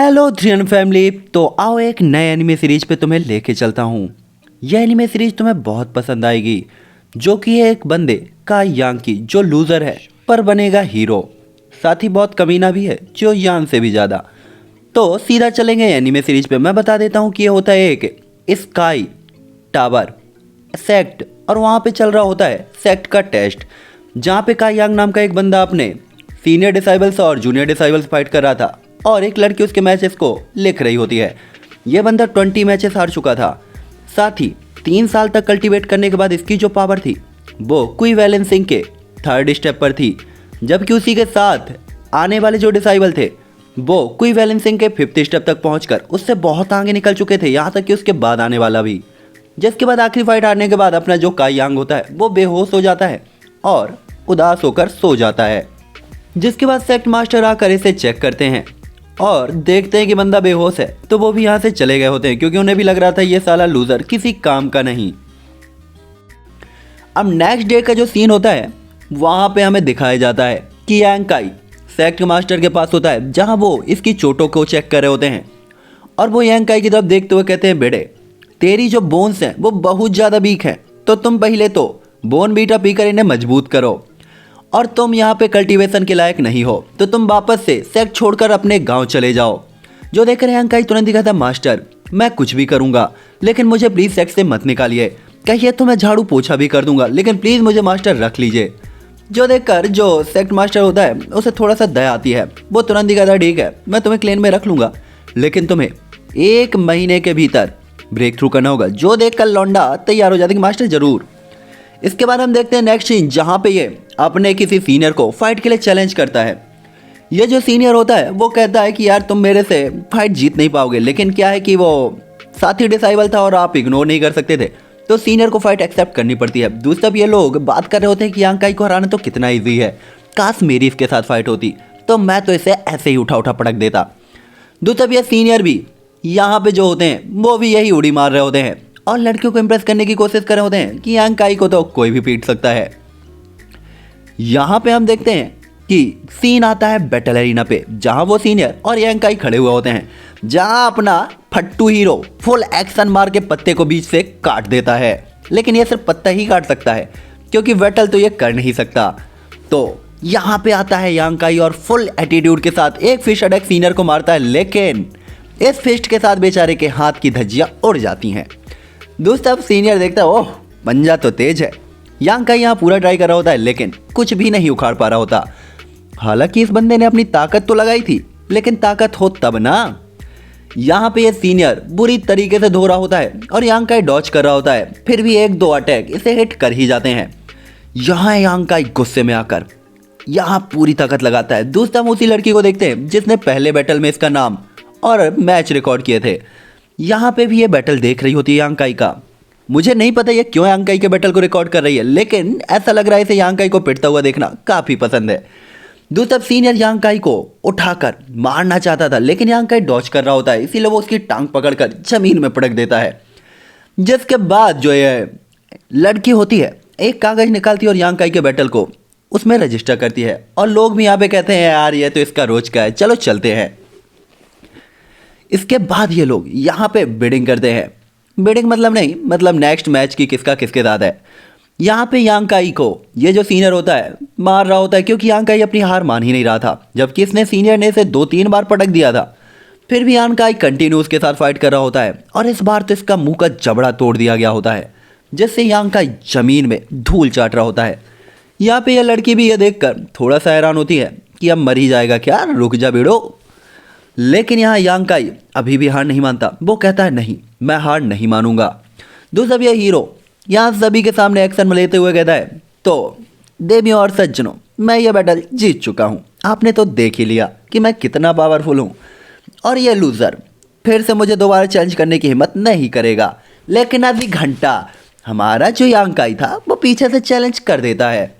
Hello थ्रियन family. तो आओ एक नए एनिमे सीरीज पे तुम्हें लेके चलता हूँ। यह एनिमे सीरीज तुम्हें बहुत पसंद आएगी, जो कि है एक बंदे का यांग की जो लूज़र है पर बनेगा हीरो, साथ ही बहुत कमीना भी है जो यान से भी ज़्यादा। तो सीधा चलेंगे एनिमे सीरीज पे। मैं बता देता हूँ कि ये होता है एक स्काई टावर सेक्ट, और वहाँ पे चल रहा होता है सेक्ट का टेस्ट, जहाँ पे का यांग नाम का एक बंदा अपने सीनियर डिसाइबल्स और जूनियर डिसाइबल्स फाइट कर रहा था, और एक लड़की उसके मैचेस को लिख रही होती है। यह बंदा 20 मैचेस हार चुका था, साथ ही 3 साल तक कल्टीवेट करने के बाद इसकी जो पावर थी वो क्विवेलेंसिंग के 3rd स्टेप पर थी, जबकि उसी के साथ आने वाले जो डिसाइबल थे वो क्विवेलेंसिंग के 5th स्टेप तक पहुंचकर उससे बहुत आगे निकल चुके थे, यहाँ तक कि उसके बाद आने वाला भी। जिसके बाद आखिरी फाइट हारने के बाद अपना जो काई यांग होता है वो बेहोश हो जाता है और उदास होकर सो जाता है। जिसके बाद सेक्ट मास्टर आकर इसे चेक करते हैं और देखते हैं कि बंदा बेहोश है, तो वो भी यहाँ से चले गए होते हैं क्योंकि उन्हें भी लग रहा था ये साला लूजर किसी काम का नहीं। अब नेक्स्ट डे का जो सीन होता है वहाँ पे हमें दिखाया जाता है कि यांग काई सेक्ट मास्टर के पास होता है, जहाँ वो इसकी चोटों को चेक कर रहे होते हैं, और वो यांग काई की तरफ देखते हुए कहते हैं, बेटे तेरी जो बोन्स हैं वो बहुत ज़्यादा वीक हैं, तो तुम पहले तो बोन बीटा पीकर इन्हें मजबूत करो, और तुम यहाँ पे कल्टीवेशन के लायक नहीं हो तो तुम वापस से सेक्ट छोड़कर अपने गांव चले जाओ। जो देखकर यांग काई तुरंत ही कहता, मास्टर मैं कुछ भी करूँगा लेकिन मुझे प्लीज़ सेक्ट से मत निकालिए, कहिए तो मैं झाड़ू पोछा भी कर दूंगा, लेकिन प्लीज़ मुझे मास्टर रख लीजिए। जो देखकर जो सेक्ट मास्टर होता है उसे थोड़ा सा दया आती है, वो तुरंत ही कहता, ठीक है मैं तुम्हें क्लेन में रख लूँगा, लेकिन तुम्हें 1 महीने के भीतर ब्रेक थ्रू करना होगा। जो देखकर लौंडा तैयार हो जाता है कि मास्टर ज़रूर। इसके बाद हम देखते हैं नेक्स्ट सीन, जहाँ पे ये अपने किसी सीनियर को फाइट के लिए चैलेंज करता है। ये जो सीनियर होता है वो कहता है कि यार तुम मेरे से फाइट जीत नहीं पाओगे, लेकिन क्या है कि वो साथी डिसाइबल था और आप इग्नोर नहीं कर सकते थे, तो सीनियर को फाइट एक्सेप्ट करनी पड़ती है। दूसरी तरफ ये लोग बात कर रहे होते हैं कि यांग काई को हराना तो कितना ईजी है, काश मेरी इसके साथ फाइट होती तो मैं तो इसे ऐसे ही उठा उठा पटक देता। दूसरी तरफ ये सीनियर भी यहाँ पे जो होते हैं वो भी यही उड़ी मार रहे होते हैं और लड़कियों को इंप्रेस करने की कोशिश कर रहे होते हैं कि यांग काई को तो कोई भी पीट सकता है। यहाँ पे हम देखते हैं कि सीन आता है बैटल एरिना पे, जहाँ वो सीनियर और यांग काई खड़े हुए होते हैं, जहाँ अपना फट्टू हीरो फुल एक्शन मार के पत्ते को बीच से काट देता है, लेकिन ये सिर्फ पत्ता ही काट सकता है क्योंकि बैटल तो ये कर नहीं सकता। तो यहाँ पे आता है यांग काई और फुल एटीट्यूड के साथ एक फिश अटैक सीनियर को मारता है, लेकिन इस फिस्ट के साथ बेचारे के हाथ की धज्जियाँ उड़ जाती हैं। दोस्त अब सीनियर देखता है, ओह पंजा तो तेज है। यांग काई यहाँ पूरा ट्राई कर रहा होता है लेकिन कुछ भी नहीं उखाड़ पा रहा होता। हालांकि इस बंदे ने अपनी ताकत तो लगाई थी, लेकिन ताकत हो तब ना। यहाँ पे ये सीनियर बुरी तरीके से धो रहा होता है और यांग काई डॉच कर रहा होता है, फिर भी 1-2 अटैक इसे हिट कर ही जाते हैं। यहाँ यांग काई गुस्से में आकर यहाँ पूरी ताकत लगाता है। दोस्त हम उसी लड़की को देखते हैं जिसने पहले बैटल में इसका नाम और मैच रिकॉर्ड किए थे। यहाँ पे भी ये बैटल देख रही होती है यांग काई का। मुझे नहीं पता ये क्यों यांग काई के बैटल को रिकॉर्ड कर रही है, लेकिन ऐसा लग रहा है इसे यांग काई को पिटता हुआ देखना काफ़ी पसंद है। दूसरी तरफ सीनियर यांग काई को उठाकर मारना चाहता था, लेकिन यांग काई डॉच कर रहा होता है, इसीलिए वो उसकी टांग पकड़कर जमीन में पटक देता है। जिसके बाद जो ये लड़की होती है एक कागज़ निकालती है और यांग काई के बैटल को उसमें रजिस्टर करती है, और लोग भी यहाँ पे कहते हैं यार ये तो इसका रोज का है, चलो चलते हैं। इसके बाद ये लोग यहाँ पे बिडिंग करते हैं। बिडिंग मतलब नहीं, मतलब नेक्स्ट मैच की किसका किसके साथ है। यहाँ पे यांग काई को ये जो सीनियर होता है मार रहा होता है क्योंकि यांग काई अपनी हार मान ही नहीं रहा था, जबकि इसने सीनियर ने इसे 2-3 बार पटक दिया था। फिर भी यांग काई कंटिन्यू उसके साथ फाइट कर रहा होता है, और इस बार तो इसका मुंह का जबड़ा तोड़ दिया गया होता है, जिससे यांग काई जमीन में धूल चाट रहा होता है। यहाँ पे यह लड़की भी यह देखकर थोड़ा सा हैरान होती है कि अब मर ही जाएगा क्या, रुक जा बेड़ो। लेकिन यहाँ यांग काई अभी भी हार नहीं मानता। वो कहता है नहीं, मैं हार नहीं मानूंगा। दूसरा ये हीरो यहाँ सभी के सामने एक्शन में लेते हुए कहता है, तो देवियों और सज्जनों, मैं ये बैटल जीत चुका हूँ। आपने तो देख ही लिया कि मैं कितना पावरफुल हूँ, और ये लूज़र फिर से मुझे दोबारा चैलेंज करने की हिम्मत नहीं करेगा। लेकिन आधी घंटा हमारा जो यांग काई था वो पीछे से चैलेंज कर देता है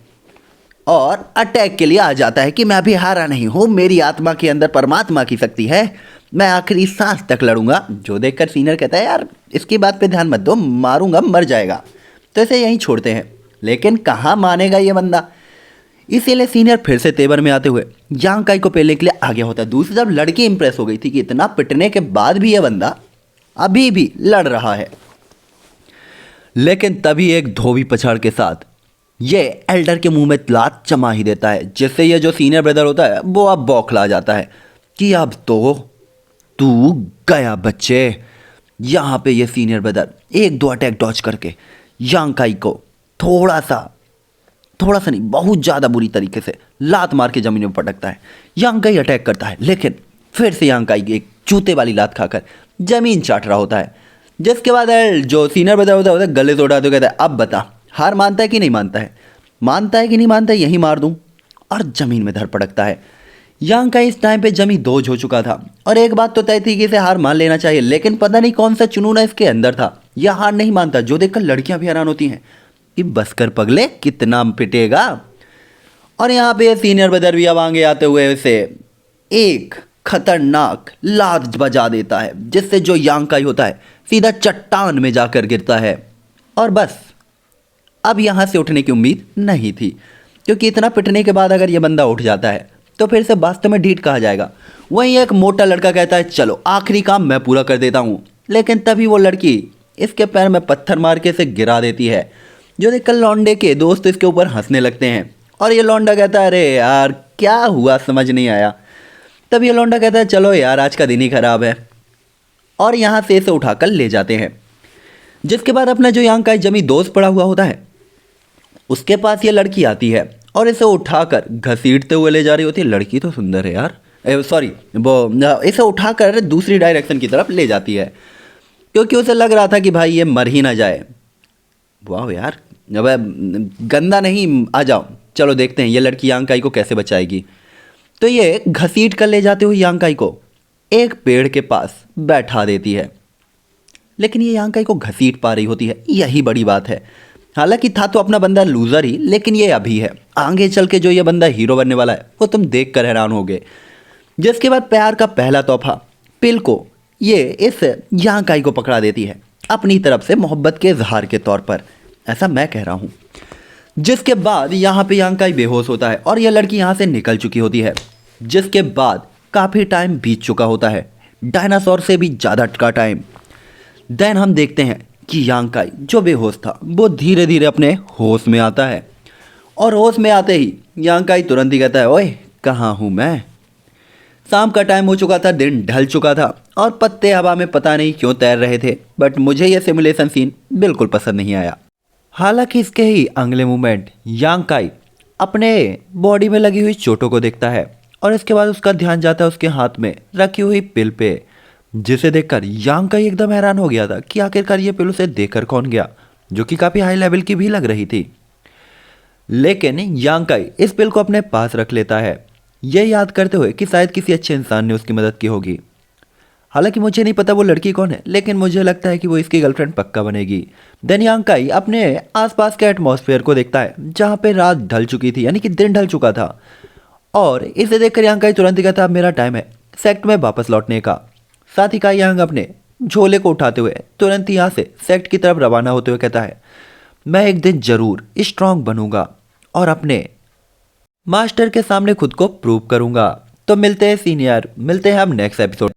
और अटैक के लिए आ जाता है कि मैं अभी हारा नहीं हूँ, मेरी आत्मा के अंदर परमात्मा की शक्ति है, मैं आखिरी सांस तक लड़ूंगा। जो देखकर सीनियर कहता है यार इसकी बात पे ध्यान मत दो, मारूंगा मर जाएगा। तो इसे यहीं छोड़ते हैं, लेकिन कहाँ मानेगा ये बंदा। इसीलिए सीनियर फिर से तेवर में आते हुए यांग काई को पेलने के लिए आ गया होता है। दूसरी तरफ लड़की इंप्रेस हो गई थी कि इतना पिटने के बाद भी यह बंदा अभी भी लड़ रहा है। लेकिन तभी एक धोबी पछाड़ के साथ ये एल्डर के मुंह में लात चमा ही देता है, जिससे ये जो सीनियर ब्रदर होता है वो अब बौखला जाता है कि अब तो तू गया बच्चे। यहाँ पे ये सीनियर ब्रदर एक दो अटैक डॉच करके यांग काई को थोड़ा सा नहीं बहुत ज़्यादा बुरी तरीके से लात मार के ज़मीन में पटकता है। यांग काई अटैक करता है, लेकिन फिर से यांग काई एक जूते वाली लात खाकर ज़मीन चाट रहा होता है। जिसके बाद जो सीनियर ब्रदर होता है गले से उठाते कहता है अब बता हार मानता है कि नहीं मानता है, मानता है कि नहीं मानता है, यही मार दूं। और ज़मीन में धर पटकता है। यांग काई इस टाइम पे जमी दोज हो चुका था और एक बात तो तय थी कि इसे हार मान लेना चाहिए, लेकिन पता नहीं कौन सा जुनून इसके अंदर था, यह हार नहीं मानता। जो देखकर लड़कियां भी हैरान होती हैं कि बस कर पगले कितना पिटेगा। और यहाँ पे सीनियर ब्रदर भी अब आगे आते हुए इसे एक खतरनाक लात बजा देता है, जिससे जो यांग काई होता है सीधा चट्टान में जाकर गिरता है। और बस अब यहाँ से उठने की उम्मीद नहीं थी, क्योंकि इतना पिटने के बाद अगर ये बंदा उठ जाता है तो फिर से वास्तव में ढीठ कहा जाएगा। वहीं एक मोटा लड़का कहता है चलो आखिरी काम मैं पूरा कर देता हूँ, लेकिन तभी वो लड़की इसके पैर में पत्थर मार के इसे गिरा देती है, जो देखकर लौंडे के दोस्त इसके ऊपर हंसने लगते हैं। और ये लौंडा कहता है अरे यार क्या हुआ समझ नहीं आया। तब ये लौंडा कहता है चलो यार आज का दिन ही खराब है, और यहाँ से इसे उठाकर ले जाते हैं। जिसके बाद अपना जो यांग काई जमी दोस्त पड़ा हुआ होता है उसके पास ये लड़की आती है और इसे उठाकर घसीटते हुए ले जा रही होती है। लड़की तो सुंदर है यार, सॉरी वो इसे उठाकर दूसरी डायरेक्शन की तरफ ले जाती है, क्योंकि उसे लग रहा था कि भाई ये मर ही ना जाए। वाह यार अब गंदा नहीं, आ जाओ चलो देखते हैं ये लड़की यांग काई को कैसे बचाएगी। तो ये घसीट कर ले जाते हुए यांग काई को एक पेड़ के पास बैठा देती है, लेकिन ये यांग काई को घसीट पा रही होती है, यही बड़ी बात है। हालांकि था तो अपना बंदा लूजर ही, लेकिन ये अभी है, आगे चल के जो ये बंदा हीरो बनने वाला है वो तुम देख कर हैरान होगे। जिसके बाद प्यार का पहला तोहफा पिल को ये इस यांग काई को पकड़ा देती है अपनी तरफ से मोहब्बत के इजहार के तौर पर, ऐसा मैं कह रहा हूँ। जिसके बाद यहाँ पे यांग काई बेहोश होता है और यह लड़की यहाँ से निकल चुकी होती है। जिसके बाद काफ़ी टाइम बीत चुका होता है, डायनासोर से भी ज़्यादा का टाइम। देन हम देखते हैं कि यांग काई जो बेहोश था वो धीरे धीरे अपने होश में आता है, और होश में आते ही यांग काई तुरंत ही कहता है ओए कहाँ हूँ मैं। शाम का टाइम हो चुका था, दिन ढल चुका था और पत्ते हवा में पता नहीं क्यों तैर रहे थे, बट मुझे यह सिमुलेशन सीन बिल्कुल पसंद नहीं आया। हालांकि इसके ही अगले मोमेंट यांग काई अपने बॉडी में लगी हुई चोटों को देखता है और इसके बाद उसका ध्यान जाता है उसके हाथ में रखी हुई पिल पे, जिसे देखकर यांग काई एकदम हैरान हो गया था कि आखिरकार ये पिल उसे देकर कौन गया, जो कि काफ़ी हाई लेवल की भी लग रही थी। लेकिन यांग काई इस पिल को अपने पास रख लेता है, ये याद करते हुए कि शायद किसी अच्छे इंसान ने उसकी मदद की होगी। हालांकि मुझे नहीं पता वो लड़की कौन है, लेकिन मुझे लगता है कि वो इसकी गर्लफ्रेंड पक्का बनेगी। देन यांग काई अपने आसपास के एटमॉस्फेयर को देखता है जहाँ पे रात ढल चुकी थी, यानी कि दिन ढल चुका था, और इसे देखकर यांग काई तुरंत ही कहता अब मेरा टाइम है सेक्ट में वापस लौटने का। साथ ही काई यांग अपने झोले को उठाते हुए तुरंत ही यहाँ से सेक्ट की तरफ रवाना होते हुए कहता है मैं एक दिन जरूर स्ट्रांग बनूंगा और अपने मास्टर के सामने खुद को प्रूव करूंगा। तो मिलते हैं सीनियर, मिलते हैं हम नेक्स्ट एपिसोड।